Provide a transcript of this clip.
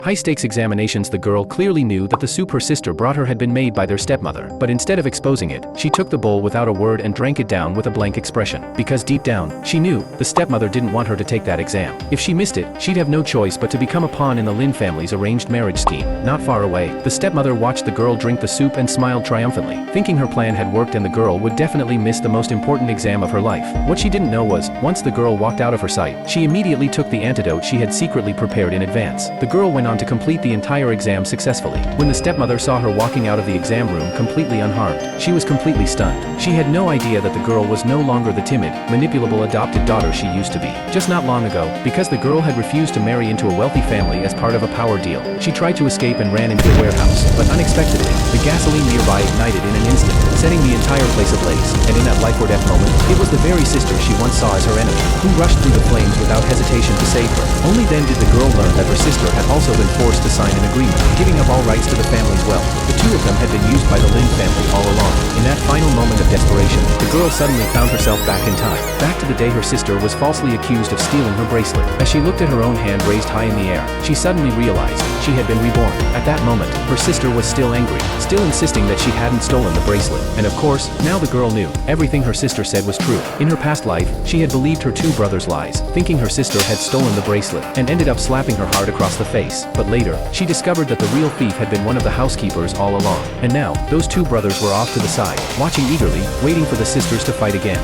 high-stakes examinations. The girl clearly knew that the soup her sister brought her had been made by their stepmother, but instead of exposing it, she took the bowl without a word and drank it down with a blank expression, because deep down, she knew the stepmother didn't want her to take that exam. If she missed it, she'd have no choice but to become a pawn in the Lin family's arranged marriage scheme. Not far away, the stepmother watched the girl drink the soup and smiled triumphantly, thinking her plan had worked and the girl would definitely miss the most important exam of her life. What she didn't know was, once the girl walked out of her sight, she immediately took the antidote she had secretly prepared in advance. The girl went on to complete the entire exam successfully. When the stepmother saw her walking out of the exam room completely unharmed, she was completely stunned. She had no idea that the girl was no longer the timid, manipulable adopted daughter she used to be. Just not long ago, because the girl had refused to marry into a wealthy family as part of a power deal, she tried to escape and ran into a warehouse, but unexpectedly, the gasoline nearby ignited in an instant, setting the entire place ablaze. And in that life or death moment, it was the very sister she once saw as her enemy, who rushed through the flames without hesitation to save her. Only then did the girl learn that her sister had also been forced to sign an agreement, giving up all rights to the family's wealth. The two of them had been used by the Lin family all along. In that final moment of desperation, the girl suddenly found herself back in time, back to the day her sister was falsely accused of stealing her bracelet. As she looked at her own hand raised high in the air, she suddenly realized she had been reborn. At that moment, her sister was still angry, still insisting that she hadn't stolen the bracelet. And of course, now the girl knew everything her sister said was true. In her past life, she had believed her two brothers' lies, thinking her sister had stolen the bracelet, and ended up slapping her hard across the face. But later, she discovered that the real thief had been one of the housekeepers all along. And now, those two brothers were off to the side, watching eagerly, waiting for the sisters to fight again.